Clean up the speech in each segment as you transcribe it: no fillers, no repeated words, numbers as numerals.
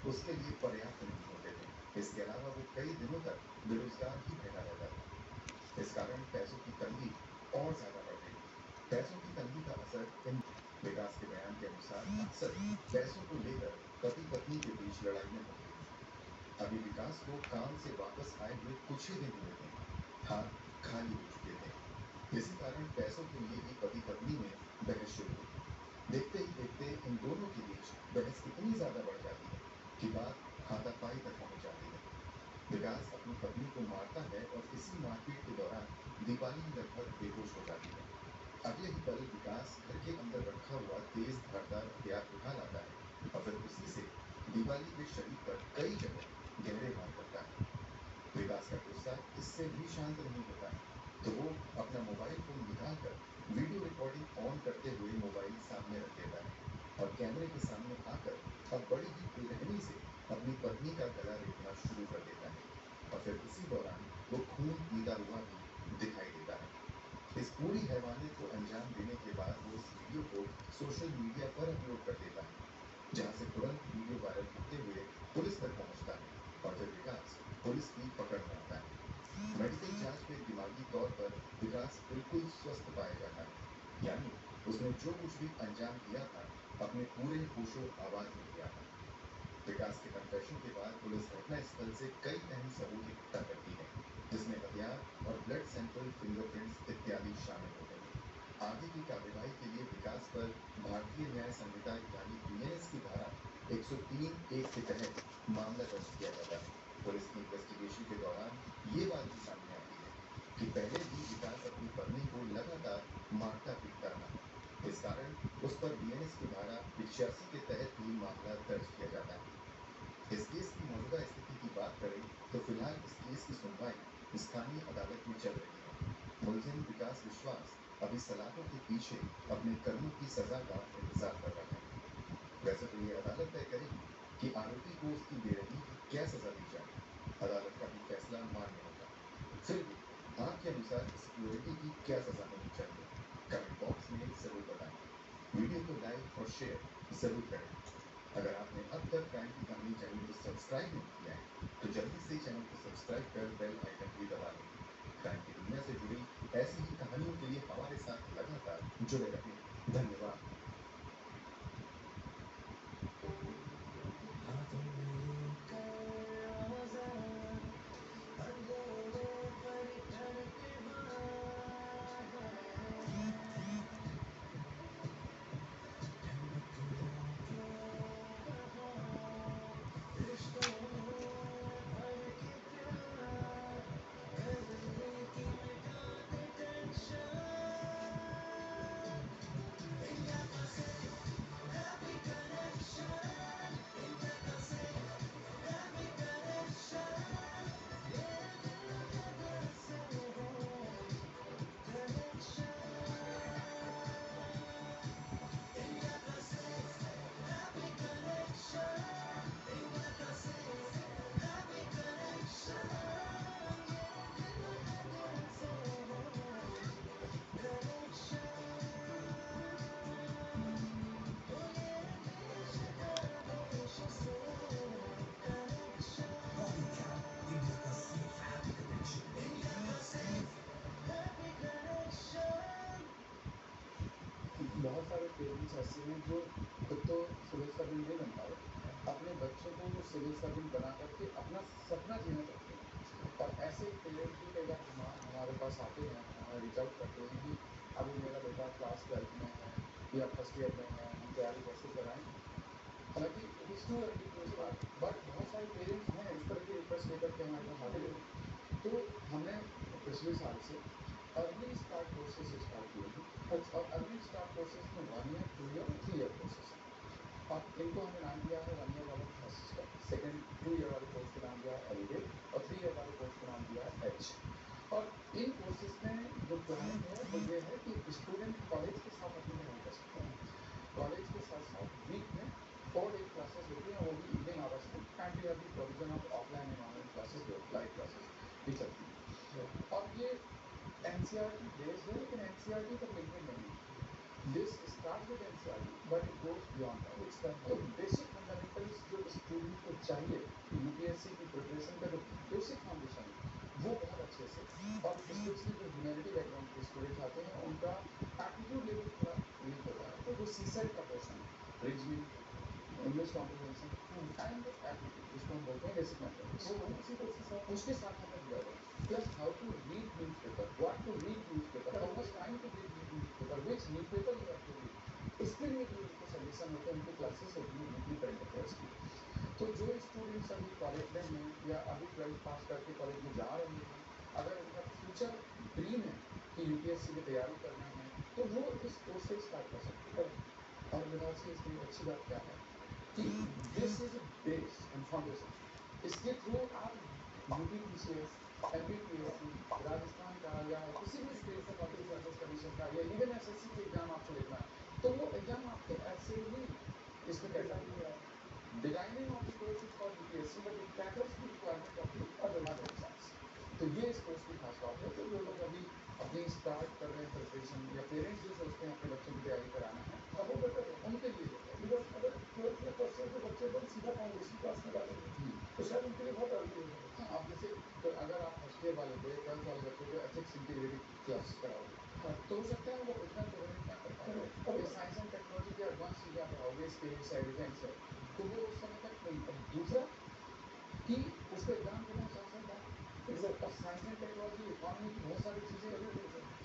उसके लिए पर्याप्त नहीं होते थे। इसके अलावा वो कई दिनों तक बेरोजगार ही बैठा रहता था। इस कारण पैसों की तंगी और ज्यादा बढ़ गई। पैसों की तंगी का असर इन विकास के बयान के अनुसार अक्सर पैसों को लेकर पति पत्नी के बीच लड़ाइयां होती हैं। अभी विकास को काम से वापस आए हुए कुछ ही दिन हुए थे। हाथ खाली हो चुके थे। इसी कारण पैसों के लिए ही पति पत्नी में बहस शुरू हुई। देखते ही देखते इन दोनों के बीच बहस इतनी ज्यादा बढ़ जाती है कि बात हाथापाई तक पहुंच जाती है। विकास अपनी पत्नी को मारता है और इसी मारपीट के दौरान दीपाली लगभग बेहोश हो जाती है। अगले ही पल विकास घर के अंदर रखा हुआ तेज धारदार हथियार उठा लाता है और फिर उसी से दीपाली के शरीर पर कई जगह गहरे वार करता है। विकास का गुस्सा इससे भी शांत नहीं होता है, तो वो अपना मोबाइल फोन निकालकर वीडियो रिकॉर्डिंग ऑन करते हुए मोबाइल सामने रख देता है और कैमरे के सामने आकर अब बड़ी ही बेरहमी से अपनी पत्नी का गला रेतना शुरू कर देता है और फिर इसी दौरान वो खून पीता हुआ भी दिखाई देता है। इस पूरी हैवानियत को अंजाम देने के बाद वो इस वीडियो को सोशल मीडिया पर अपलोड कर देता है, जहां से तुरंत वीडियो वायरल होते हुए पुलिस तक पहुंचता है और फिर विकास पुलिस की पकड़ में आता है। मेडिकल जांच में दिमागी तौर पर विकास बिल्कुल स्वस्थ पाया जाता है, यानी उसने जो कुछ भी अंजाम दिया था अपने पूरे होशो आवाज में किया था। विकास के कन्फेशन के बाद पुलिस घटनास्थल से कई अहम सबूत इकट्ठा करती है, जिसमें हथियार और ब्लड सैंपल, फिंगरप्रिंट्स इत्यादि शामिल होते हैं। आगे की कार्यवाही के लिए विकास पर भारतीय न्याय संहिता यानी बीएनएस की धारा 103(1) के तहत मामला दर्ज किया जाता है। पुलिस की इन्वेस्टिगेशन के दौरान ये बात भी सामने आती है कि पहले भी विकास अपनी पत्नी को लगातार मारता पीटता रहा है। इस कारण उस पर बीएनएस की धारा 85 के तहत भी मामला दर्ज किया जाता है। इस केस की मौजूदा स्थिति की बात करें तो फिलहाल इस केस की सुनवाई स्थानीय अदालत में चल रही है। मुलजिम विकास विश्वास अभी सलाखों के पीछे अपने कर्मों की सजा का इंतजार कर रहा है। वैसे तो ये अदालत तय करेगी कि आरोपी को उसकी बेरहमी की क्या सजा दी जाए। अदालत का भी फैसला मान्य होगा। फिर भी आपके अनुसार इस क्रूरती की क्या सजा होनी चाहिए? कमेंट बॉक्स में जरूर बताएं। वीडियो को लाइक और शेयर जरूर करें। अगर आपने अब तक क्राइम की कहानी चैनल को सब्सक्राइब नहीं किया है तो जल्दी से चैनल को सब्सक्राइब कर बेल आइकन भी दबा लें। क्राइम की दुनिया से जुड़ी ऐसी ही कहानियों के लिए हमारे साथ लगातार जुड़े रहें। धन्यवाद। बहुत सारे पेरेंट्स ऐसे हैं जो खुद तो सिविल सर्जन नहीं बन पाए, अपने बच्चों को सिविल सर्जन बना करके अपना सपना जीना चाहते हैं। और ऐसे पेरेंट्स भी कई बार हमारे पास आते हैं, हमें रीच आउट करते हैं कि अभी मेरा बेटा क्लास 12th में है या फर्स्ट ईयर में है, हम तैयारी कैसे कराएं। हालांकि it is too early to start, but बहुत सारे पेरेंट्स हैं इस तरह की रिक्वेस्ट लेकर के हमारे पास आते हैं। तो हमने पिछले साल से अर्ली स्टार्ट कोर्सेज स्टार्ट किए हैं और अर्ली स्टार्ट कोर्सेज में 1 ईयर, 2 ईयर और 3 ईयर कोर्सेज हैं। और इनको हमने नाम दिया है 1 ईयर वाले सिस्टम, सेकेंड 2 ईयर वाले कोर्स का नाम दिया है एलिवेट और 3 ईयर वाले कोर्स का नाम दिया है एच। और इन कोर्सेज में जो प्लानिंग है वो ये है कि स्टूडेंट कॉलेज के साथ अपनी पढ़ाई कर सकते हैं। कॉलेज के साथ साथ वीक में 4 डे क्लासेस होती हैं, वो भी इवनिंग आवर्स में, and we have the provision of offline and online classes, live classes भी चलती हैं। और ये एनसीईआरटी बेस्ड है, लेकिन एनसीईआरटी तक लिमिटेड नहीं है। This start with NCERT but it goes beyond that. तो बेसिक फंडामेंटल्स जो स्टूडेंट को चाहिए कि यूपीएससी की प्रिपरेशन का जो बेसिक फाउंडेशन है वो बहुत अच्छे से, और स्पेशली जो ह्यूमैनिटी बैकग्राउंड के स्टूडेंट्स आते हैं उनका एप्टीट्यूड लेवल थोड़ा वीक होता है, तो जो सीसेट का portion reasoning, English comprehension and aptitude जिसको हम बोलते हैं बेसिक मैथमेटिक्स, उसके साथ हमें जुड़ा हुआ है, plus how to read newspaper, what to read newspaper, how much time to read newspaper, which newspaper you have to read, इसके लिए भी उनको सजेशन होते हैं, उनकी क्लासेस होती हैं वीकली करंट अफेयर्स की। तो जो स्टूडेंट्स अभी कॉलेज में हैं या अभी 12th पास करके कॉलेज में जा रहे हैं, अगर उनका फ्यूचर ड्रीम है कि यूपीएससी की तैयारी करना है तो वो इस कोर्स से स्टार्ट कर सकते हैं। और विनोद जी इसमें अच्छी बात क्या है कि this is base and foundation, इसके थ्रू आप यूपीपीसीएस, एमपीपीएससी, राजस्थान का या किसी भी स्टेट का पब्लिक सर्विस कमीशन का या इवन एसएससी के एग्जाम आपको लिखना है तो वो एग्जाम आपके ऐसे ही इसमें कैसा नहीं है। Designing of the course is called UPSC, but it caters to requirement of the other exams. तो ये इस कोर्स की खास बात है। तो जो लोग अभी अपनी स्टार्ट कर रहे हैं प्रिपरेशन या पेरेंट्स जो सोचते हैं अपने बच्चों की तैयारी कराना है, अब वो बेटर है उनके लिए बेटर। अगर 12th या फर्स्ट ईयर के बच्चे एकदम सीधा फाउंडेशन क्लास में डालेंगे तो शायद उनके लिए बहुत अर्ली हो जाएगा। हाँ, अब जैसे तो अगर आप फर्स्ट ईयर वाले को 12th वाले बच्चे को एथिक्स इंटीग्रेटेड क्लास कराओगे तो हो सकता है वो उतना टॉलरेट ना कर पाए। अब साइंस एंड टेक्नोलॉजी के एडवांस चीज़ें आप पढ़ाओगे, स्पेस है, डिफेंस है, तो वो उस समय तक नहीं। अब दूसरा कि उसको एग्जाम देना साथ साथ और साइंस एंड टेक्नोलॉजी इकोनॉमी की बहुत सारी चीज़ें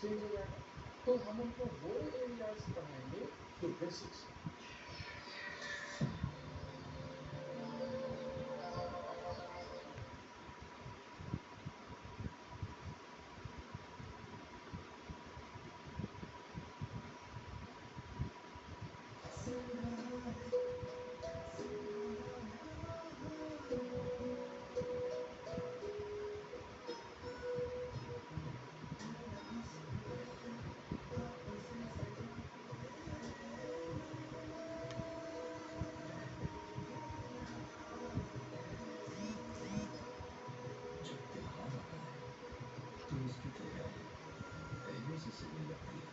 चेंज हो जाएगा, तो हम उनको वो एरियाज पढ़ाएंगे जो बेसिक्स। जब त्योहार आता है तो उसकी तैयारी पहले से शुरू हो जाती है।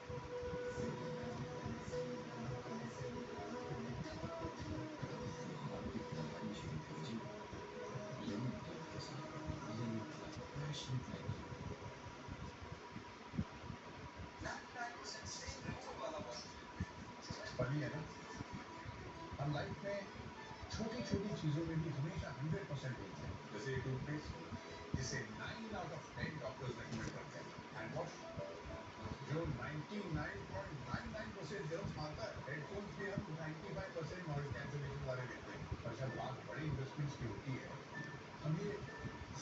कभी त्योहार की तैयारी शुरू कीजिए यूनिक गिफ्ट के साथ। यूनिक पैशनेट लैंगिंग फनी है ना। हम लाइफ में छोटी छोटी चीजों में भी हमेशा 100% ढूंढते हैं, जैसे टूथपेस्ट जिसे 9 आउट ऑफ 10 डॉक्टर्स रेकमेंड करते हैं, हैंड वॉश जो 99.99% जर्म्स मारता है, हेडफोन्स भी हम 95% नॉइज कैंसलेशन वाले लेते हैं। और जब बात बड़ी इन्वेस्टमेंट्स की होती है, हम ये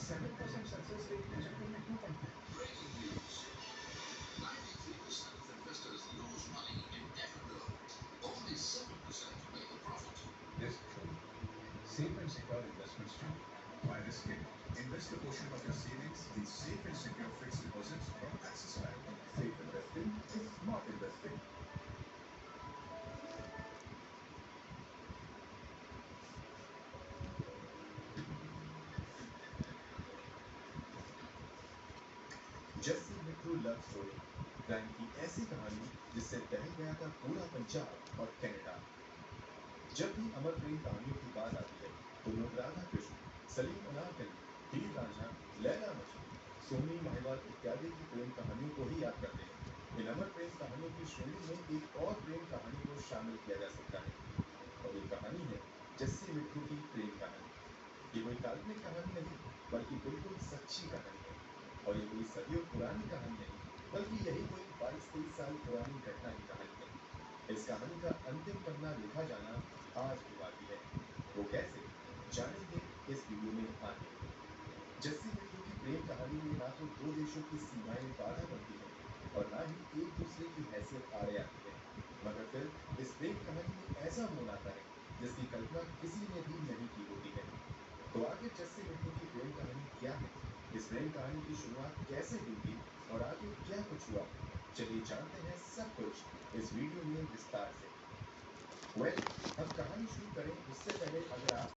7% सक्सेस रेट के चक्कर में क्यों पड़ते हैं? Breaking news. 93% of investors lose money in every go. Only 7% make a profit. Risk free, safe and secure investments too. Why risk it? Invest a portion of your savings in safe and secure fixed deposits from Axis Bank. Safe investing is smart investing. Jassi Mitru love story, crime की ऐसी कहानी जिससे टहल गया था पूरा पंजाब और Canada. जब भी अमर प्रेम कहानियों की बात आती है तो लोग राधा कृष्ण, सलीम अनारकली, हीर रांझा, लैला मजनू, सोनी महिवाल इत्यादि की प्रेम कहानियों को ही याद करते हैं। इन अमर प्रेम कहानियों की श्रेणी में एक और प्रेम कहानी को शामिल किया जा सकता है, और ये कहानी है जस्सी मिट्रू की प्रेम कहानी। ये कोई काल्पनिक कहानी नहीं, बल्कि बिल्कुल सच्ची कहानी है। और ये कोई सदियों पुरानी कहानी नहीं, बल्कि यही कोई 22-23 साल पुरानी घटना की कहानी है। इस कहानी का अंतिम पन्ना लिखा जाना आज भी बाकी है। वो कैसे, जानेंगे इस वीडियो में आगे। जस्सी मिट्रू की प्रेम कहानी में ना तो दो देशों की सीमाएं बाधा बनती हैं और ना ही एक दूसरे की हैसियत आड़े आती है, मगर फिर इस प्रेम कहानी में ऐसा मोड़ आता है जिसकी कल्पना किसी ने भी नहीं की होती है। तो आखिर जस्सी मिट्रू की प्रेम कहानी क्या है, इस प्रेम कहानी की शुरुआत कैसे हुई थी और आगे क्या कुछ हुआ, चलिए जानते हैं सब कुछ इस वीडियो में विस्तार से। हम कहानी शुरू करें उससे पहले अगर आप